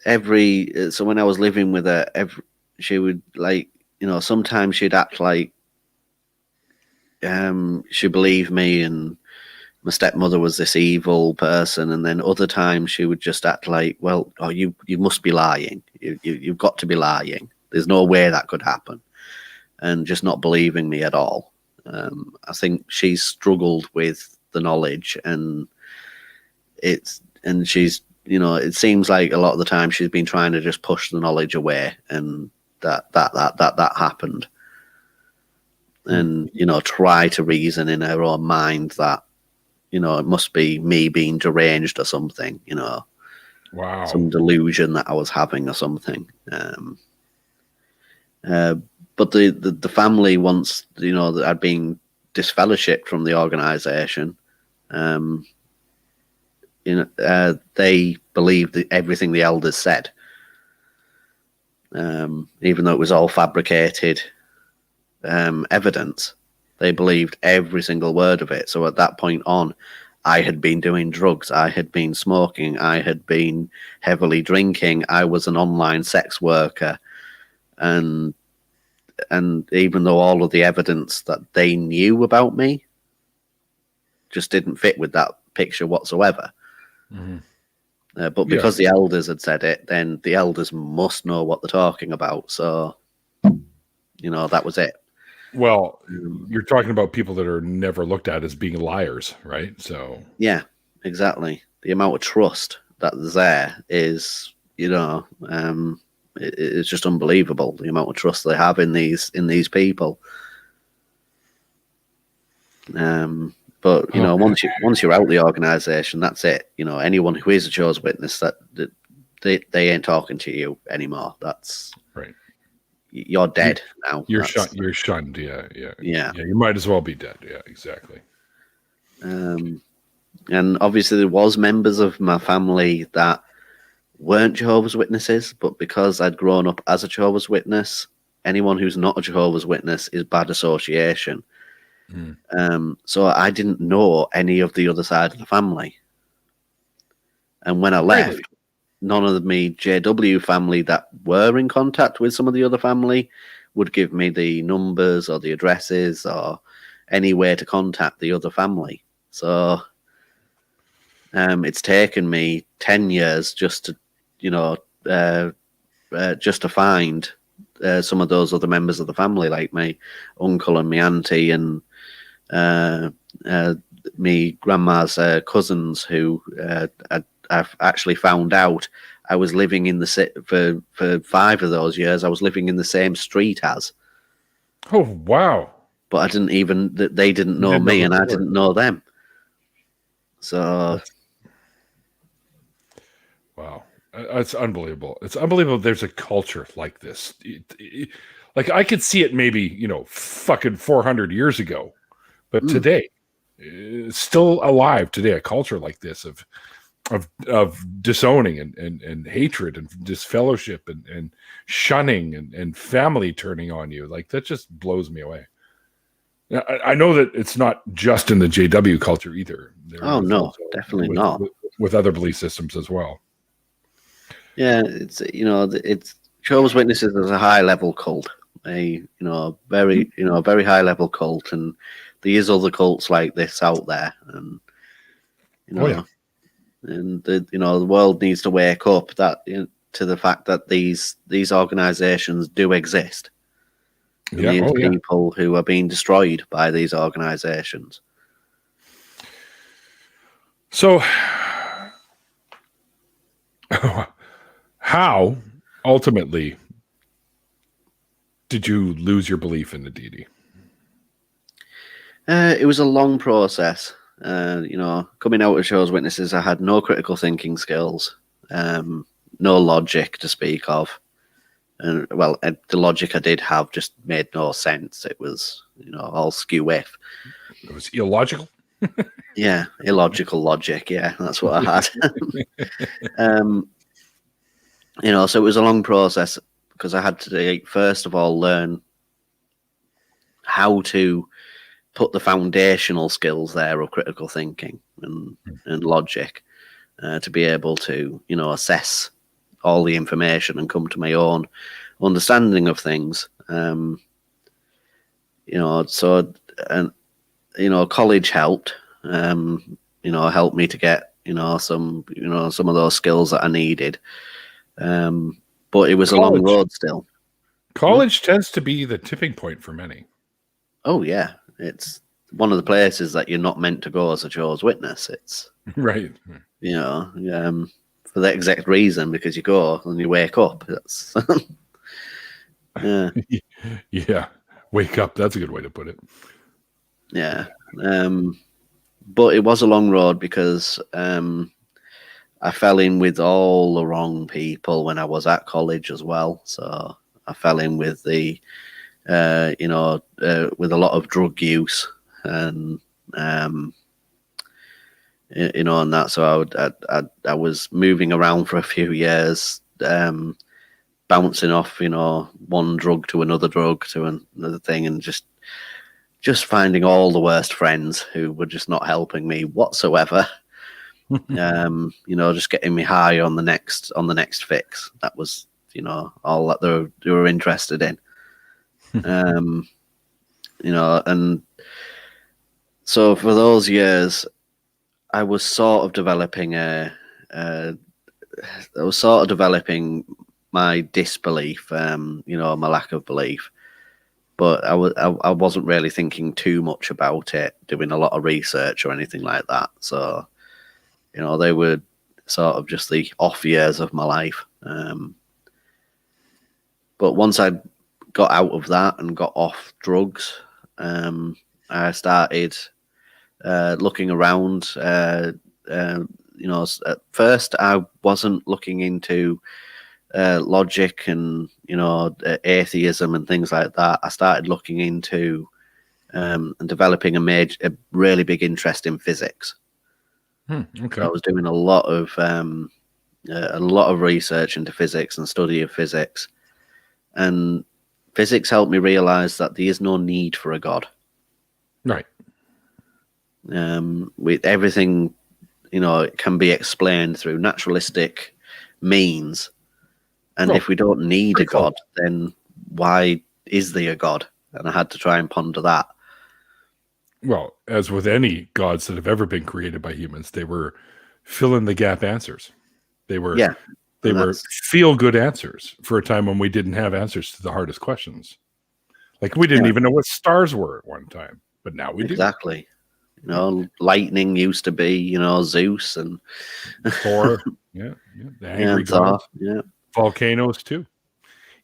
when I was living with her, she would sometimes she'd act like she believed me and my stepmother was this evil person, and then other times she would just act like, well, you must be lying. You've got to be lying. There's no way that could happen, and just not believing me at all. I think she's struggled with the knowledge, and she's it seems like a lot of the time she's been trying to just push the knowledge away, and that happened. and try to reason in her own mind that it must be me being deranged or something, Wow. some delusion that I was having or something. But the family, once that I'd been disfellowshipped from the organization, they believed everything the elders said, even though it was all fabricated evidence. They believed every single word of it. So at that point on, I had been doing drugs, I had been smoking, I had been heavily drinking, I was an online sex worker, and even though all of the evidence that they knew about me just didn't fit with that picture whatsoever. But because the elders had said it, then the elders must know what they're talking about. So, that was it. Well, you're talking about people that are never looked at as being liars, right? So yeah, exactly. The amount of trust that's there is, it's just unbelievable. The amount of trust they have in these people. But once you're out the organization, that's it. Anyone who is a chosen witness, that they ain't talking to you anymore. That's right. You're dead now. You're shunned. Yeah. You might as well be dead. Yeah, exactly. And obviously there was members of my family that weren't Jehovah's Witnesses, but because I'd grown up as a Jehovah's Witness, anyone who's not a Jehovah's Witness is bad association. So I didn't know any of the other side of the family. And when I left, Really? none of me JW family that were in contact with some of the other family would give me the numbers or the addresses or any way to contact the other family. So it's taken me 10 years just to, just to find some of those other members of the family, like my uncle and my auntie and me grandma's cousins, who I've actually found out I was living in the for 5 of those years. I was living in the same street as. Oh wow! But I didn't even they didn't know me, and I didn't know them. So, wow, it's unbelievable. It's unbelievable. There's a culture like this. Like I could see it maybe fucking 400 years ago, but today, it's still alive today. A culture like this of disowning and hatred and disfellowship and shunning and family turning on you, like that just blows me away. I know that it's not just in the JW culture either. No, definitely not. With other belief systems as well. Yeah, it's Jehovah's Witnesses is a high level cult, very high level cult, and there is other cults like this out there, and and the world needs to wake up to the fact that these organizations do exist. And these people who are being destroyed by these organizations. So, how ultimately did you lose your belief in the deity? It was a long process. Coming out of Jehovah's Witnesses, I had no critical thinking skills, no logic to speak of. And the logic I did have just made no sense. It was, all skew-if. It was illogical. Yeah, illogical logic. Yeah, that's what I had. So it was a long process because I had to first of all learn how to put the foundational skills there of critical thinking and logic to be able to, assess all the information and come to my own understanding of things. College helped, helped me to get, some of those skills that I needed. But it was a long road still. College tends to be the tipping point for many. Oh yeah. It's one of the places that you're not meant to go as a Jehovah's Witness. It's right. For that exact reason, because you go and you wake up. That's yeah. Wake up. That's a good way to put it. Yeah. But it was a long road because I fell in with all the wrong people when I was at college as well. So I fell in with with a lot of drug use and and that. So I was moving around for a few years, bouncing off, one drug to another drug to another thing, and just finding all the worst friends who were just not helping me whatsoever. Just getting me high on the next fix. That was, all that they were interested in. And so for those years, I was sort of developing my disbelief, my lack of belief. But I wasn't really thinking too much about it, doing a lot of research or anything like that. So, they were sort of just the off years of my life. But once I got out of that and got off drugs, I started looking around. At first I wasn't looking into logic and atheism and things like that. I started looking into and developing a really big interest in physics. Okay. So I was doing a lot of research into physics and study of physics, and physics helped me realize that there is no need for a god. Right. With everything, it can be explained through naturalistic means. And if we don't need a god, then why is there a god? And I had to try and ponder that. Well, as with any gods that have ever been created by humans, they were fill in the gap answers. They were feel good answers for a time when we didn't have answers to the hardest questions. Like we didn't even know what stars were at one time, but now we do. Exactly. Lightning used to be, Zeus and Thor. The angry gods. Yeah. Volcanoes too.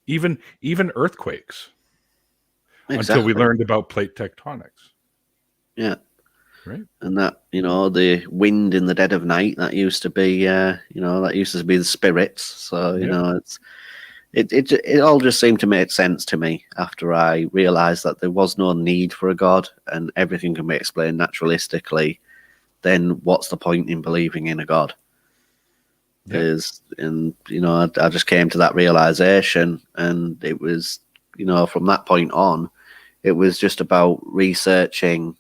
Even earthquakes. Exactly. Until we learned about plate tectonics. Yeah. Right. And that, the wind in the dead of night, that used to be the spirits. So, it all just seemed to make sense to me after I realized that there was no need for a god and everything can be explained naturalistically. Then what's the point in believing in a god? I just came to that realization, and it was, from that point on, it was just about researching,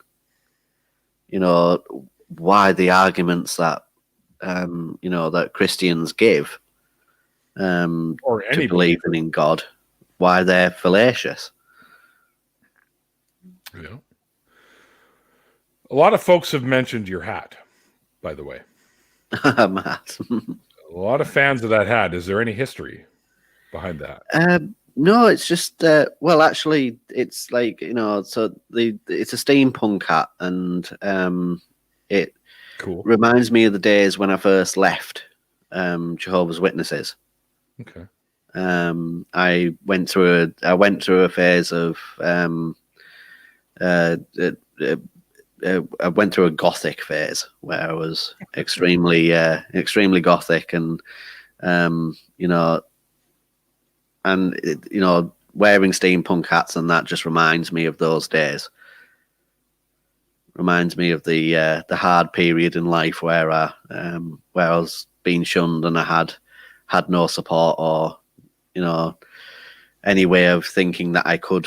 why the arguments that, that Christians give, or to believing in God, why they're fallacious. Yeah. A lot of folks have mentioned your hat, by the way. Matt. A lot of fans of that hat. Is there any history behind that? No, it's just actually, it's like it's a steampunk hat, and it reminds me of the days when I first left Jehovah's Witnesses. Okay. I went through a phase of I went through a gothic phase where I was extremely gothic, and wearing steampunk hats and that just reminds me of those days. Reminds me of the hard period in life where I was being shunned and I had no support or any way of thinking that I could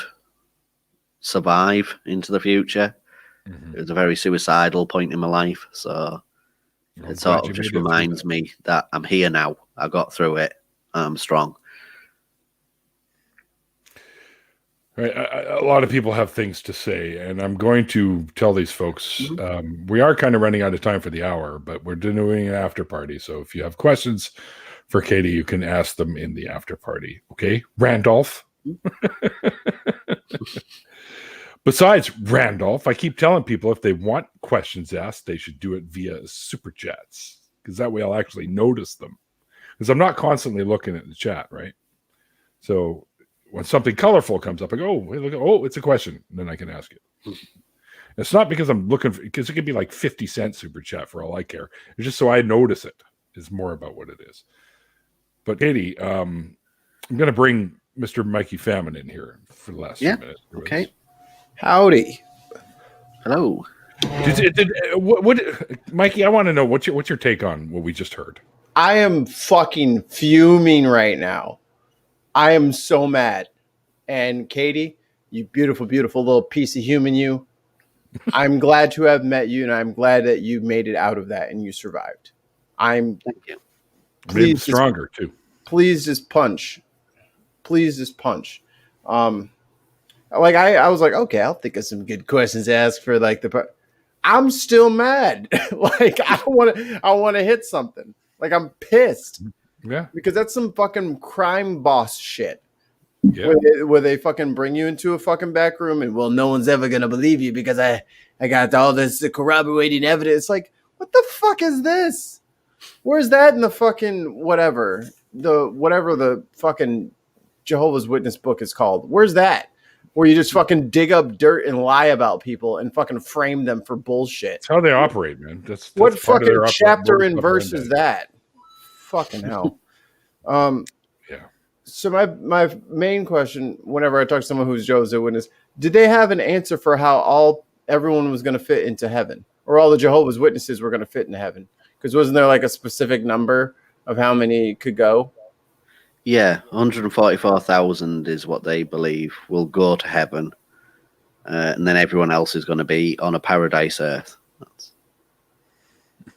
survive into the future. Mm-hmm. It was a very suicidal point in my life, so it sort of just reminds me that I'm here now. I got through it. I'm strong. Right. A lot of people have things to say, and I'm going to tell these folks, we are kind of running out of time for the hour, but we're doing an after party. So if you have questions for Katie, you can ask them in the after party. Okay, Randolph. Besides Randolph, I keep telling people if they want questions asked, they should do it via super chats, because that way I'll actually notice them. Because I'm not constantly looking at the chat, right? So when something colorful colourful comes up, I go, oh, hey, look, oh, it's a question. And then I can ask it. It's not because I'm looking for, because it could be like 50-cent super chat for all I care. It's just so I notice it. It's more about what it is. But Katie, I'm going to bring Mr. Mikey Famine in here for the last few minutes. Okay. Howdy. Hello. What, Mikey? I want to know what's your take on what we just heard. I am fucking fuming right now. I am so mad. And Katie, you beautiful, beautiful little piece of human, you. I'm glad to have met you, and I'm glad that you made it out of that and you survived. Thank you. Please, stronger too. Please just punch. Please just punch. Like I was like, okay, I'll think of some good questions to ask for like the. I'm still mad. Like I want to hit something. Like I'm pissed. Yeah. Because that's some fucking crime boss shit. Yeah. Where they fucking bring you into a fucking back room and well, no one's ever gonna believe you because I got all this corroborating evidence. Like, what the fuck is this? Where's that in the fucking whatever the fucking Jehovah's Witness book is called? Where's that? Where you just fucking dig up dirt and lie about people and fucking frame them for bullshit. That's how they operate, man. That's what fucking chapter and verse operandi. is that? Fucking hell. Yeah. So my main question, whenever I talk to someone who's Jehovah's Witness, did they have an answer for how everyone was going to fit into heaven, or all the Jehovah's Witnesses were going to fit into heaven? Because wasn't there like a specific number of how many could go? Yeah, 144,000 is what they believe will go to heaven, and then everyone else is going to be on a paradise earth.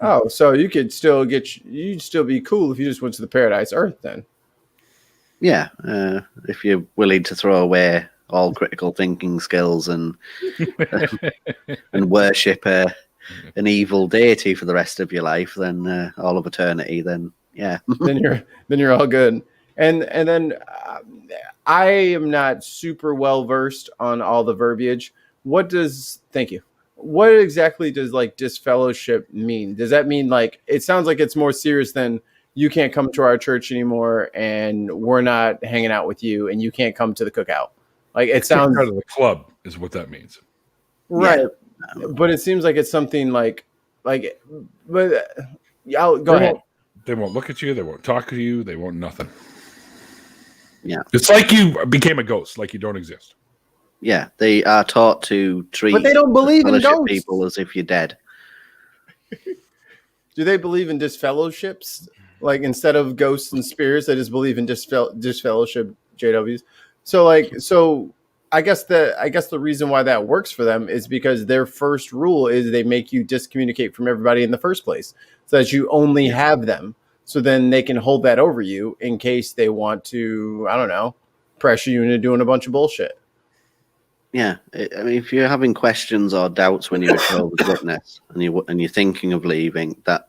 Oh, so you could still you'd still be cool if you just went to the paradise earth then. Yeah, if you're willing to throw away all critical thinking skills and and worship an evil deity for the rest of your life, then all of eternity, then yeah, then you're all good. And then I am not super well versed on all the verbiage. What exactly does like disfellowship mean? Does that mean like it sounds like it's more serious than you can't come to our church anymore and we're not hanging out with you and you can't come to the cookout? Like it sounds out of the club is what that means. Right. Yeah. But it seems like it's something but go ahead. They won't look at you. They won't talk to you. They won't nothing. Yeah. It's like you became a ghost, like you don't exist. Yeah. They are taught to treat but they don't believe in ghosts. People as if you're dead. Do they believe in disfellowships? Like instead of ghosts and spirits, they just believe in disfellowship JWs. So I guess the reason why that works for them is because their first rule is they make you discommunicate from everybody in the first place, so that you only have them. So then they can hold that over you in case they want to, I don't know, pressure you into doing a bunch of bullshit. Yeah, I mean, if you're having questions or doubts when you're a Jehovah's Witness and you're thinking of leaving, that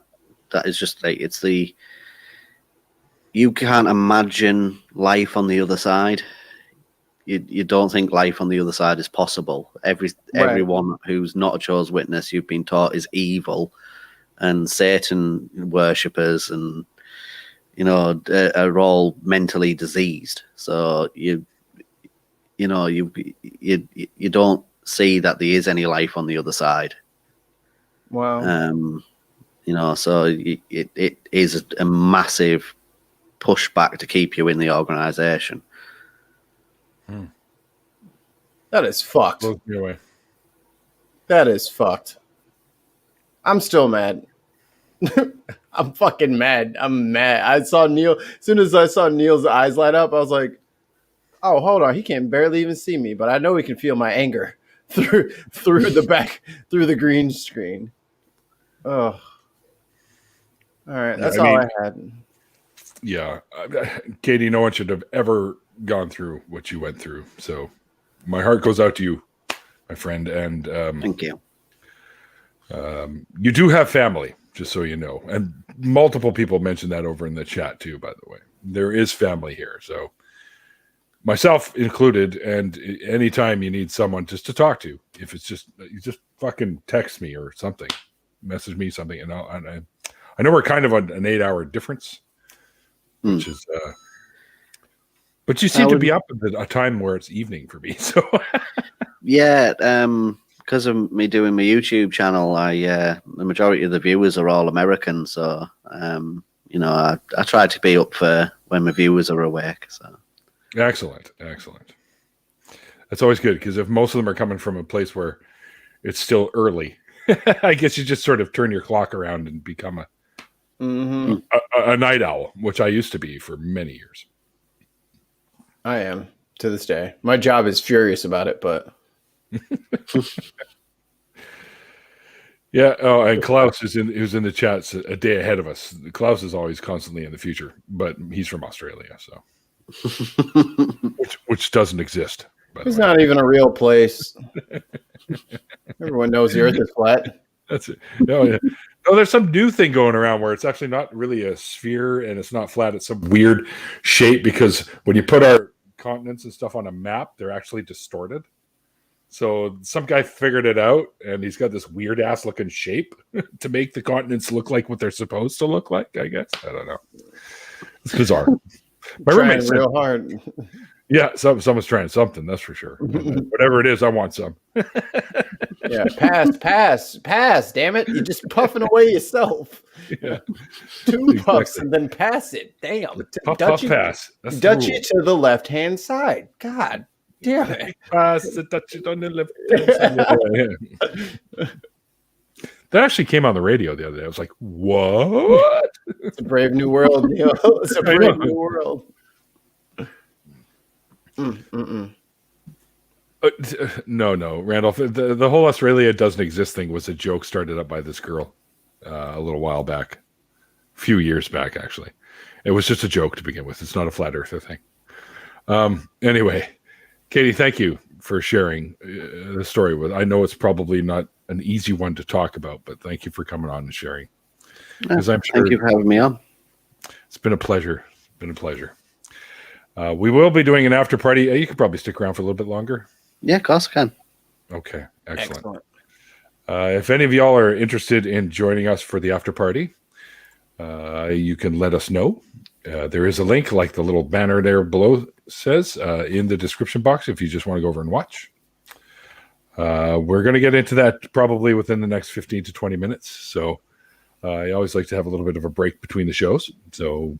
is just like you can't imagine life on the other side. You don't think life on the other side is possible. Everyone who's not a Jehovah's Witness, you've been taught, is evil, and Satan worshippers, and are all mentally diseased. So you don't see that there is any life on the other side. Wow. So it is a massive pushback to keep you in the organization. That is fucked. Blows me away. That is fucked. I'm still mad. I'm fucking mad. I'm mad. I saw Neil. As soon as I saw Neil's eyes light up, I was like, oh, hold on. He can barely even see me, but I know he can feel my anger through the green screen. Oh. All right. That's all I had. Yeah. Katie, no one should have ever gone through what you went through. So my heart goes out to you, my friend. And thank you. You do have family, just so you know. And multiple people mentioned that over in the chat too, by the way. There is family here. So myself included, and anytime you need someone just to talk to, if it's just, you just fucking text me or something, message me something. And I know we're kind of on an 8-hour difference, which is, But you seem to be up at a time where it's evening for me. So, I to be up at a time where it's evening for me. So, yeah, because of me doing my YouTube channel, the majority of the viewers are all American. So, I try to be up for when my viewers are awake. So, excellent. That's always good, because if most of them are coming from a place where it's still early, I guess you just sort of turn your clock around and become a night owl, which I used to be for many years. I am to this day. My job is furious about it, but yeah. Oh, and Klaus who's in the chat a day ahead of us. Klaus is always constantly in the future, but he's from Australia, so which doesn't exist. It's not even a real place. Everyone knows the Earth is flat. That's it. No, there's some new thing going around where it's actually not really a sphere and it's not flat. It's some weird shape, because when you put our continents and stuff on a map, they're actually distorted. So some guy figured it out, and he's got this weird ass looking shape to make the continents look like what they're supposed to look like, I guess. I don't know. It's bizarre. My roommate said, real hard. Yeah, someone's trying something, that's for sure. Whatever it is, I want some. Yeah, pass. Damn it. You're just puffing away yourself. Yeah. Two puffs and then pass it. Damn. Puff, pass. That's Dutch it to the left-hand side. God damn it. Pass the Dutch it on the left-hand side. That actually came on the radio the other day. I was like, what? It's a brave new world, Neil. It's a brave new world. No, Randolph. The whole Australia doesn't exist thing was a joke started up by this girl a little while back, a few years back, actually. It was just a joke to begin with. It's not a flat earther thing. Anyway, Katie, thank you for sharing the story with. I know it's probably not an easy one to talk about, but thank you for coming on and sharing. Because I'm sure, thank you for having me on. It's been a pleasure. We will be doing an after party. You could probably stick around for a little bit longer. Yeah, of course I can. Okay, excellent. If any of y'all are interested in joining us for the after party, you can let us know. There is a link, like the little banner there below says, in the description box if you just want to go over and watch. We're going to get into that probably within the next 15 to 20 minutes. So I always like to have a little bit of a break between the shows. So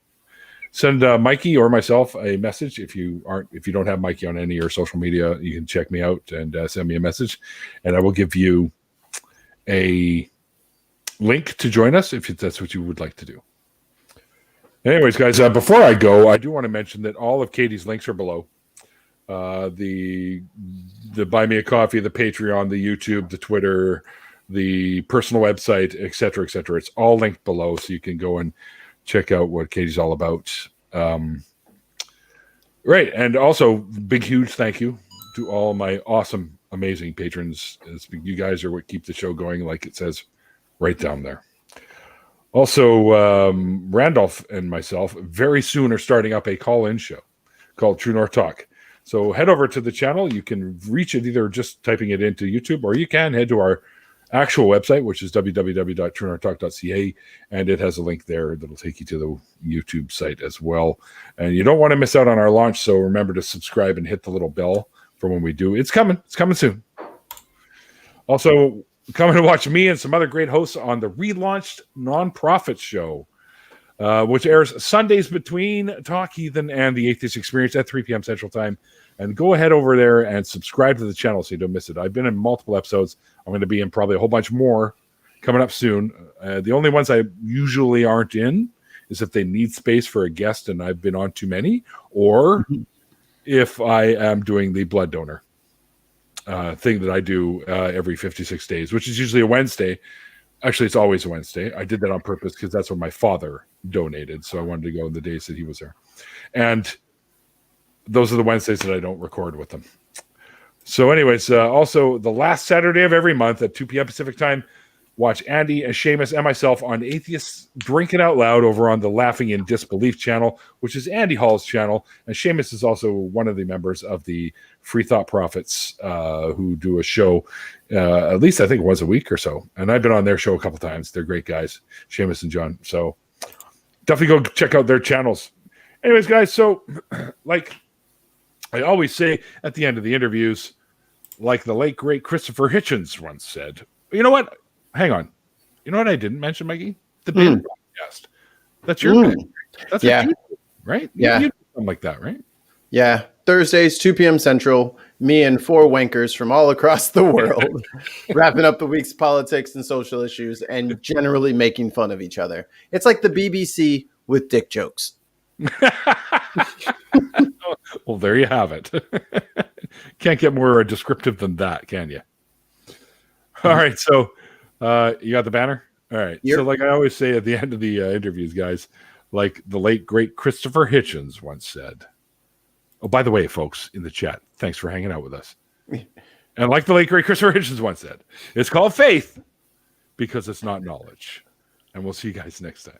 send Mikey or myself a message. If you don't have Mikey on any of your social media, you can check me out and send me a message, and I will give you a link to join us if that's what you would like to do. Anyways, guys, before I go, I do want to mention that all of Katie's links are below. The Buy Me a Coffee, the Patreon, the YouTube, the Twitter, the personal website, etc., etc. It's all linked below, so you can go and check out what Katie's all about. Right, and also big, huge thank you to all my awesome, amazing patrons. You guys are what keep the show going, like it says right down there. Also, Randolph and myself very soon are starting up a call-in show called True North Talk. So head over to the channel. You can reach it either just typing it into YouTube, or you can head to our actual website, which is www.truenorthtalk.ca, and it has a link there that'll take you to the YouTube site as well. And you don't want to miss out on our launch, so remember to subscribe and hit the little bell for when we do. It's coming soon. Also, come and watch me and some other great hosts on the relaunched Nonprofit Show, which airs Sundays between Talk Heathen and the Atheist Experience at 3 p.m. Central Time. And go ahead over there and subscribe to the channel so you don't miss it. I've been in multiple episodes. I'm going to be in probably a whole bunch more coming up soon. The only ones I usually aren't in is if they need space for a guest and I've been on too many, or if I am doing the blood donor thing that I do every 56 days, which is usually a Wednesday. Actually, it's always a Wednesday. I did that on purpose because that's when my father donated, so I wanted to go the days that he was there. And those are the Wednesdays that I don't record with them. So anyways, also the last Saturday of every month at 2 p.m. Pacific Time, watch Andy and Seamus and myself on Atheists Drinking Out Loud over on the Laughing in Disbelief channel, which is Andy Hall's channel. And Seamus is also one of the members of the Free Thought Prophets who do a show at least I think once a week or so. And I've been on their show a couple times. They're great guys, Seamus and John. So definitely go check out their channels. Anyways, guys, so like I always say at the end of the interviews, like the late great Christopher Hitchens once said, you know what? Hang on. You know what I didn't mention, Mikey? The bin podcast. That's your bin. That's what you do, right? Yeah. You do something like that, right? Yeah. Thursdays, 2 p.m. Central, me and 4 wankers from all across the world, wrapping up the week's politics and social issues and generally making fun of each other. It's like the BBC with dick jokes. Well, there you have it. Can't get more descriptive than that, can you? All right. So you got the banner? All right. Yep. So like I always say at the end of the interviews, guys, like the late, great Christopher Hitchens once said, oh, by the way, folks in the chat, thanks for hanging out with us. And like the late, great Christopher Hitchens once said, it's called faith because it's not knowledge. And we'll see you guys next time.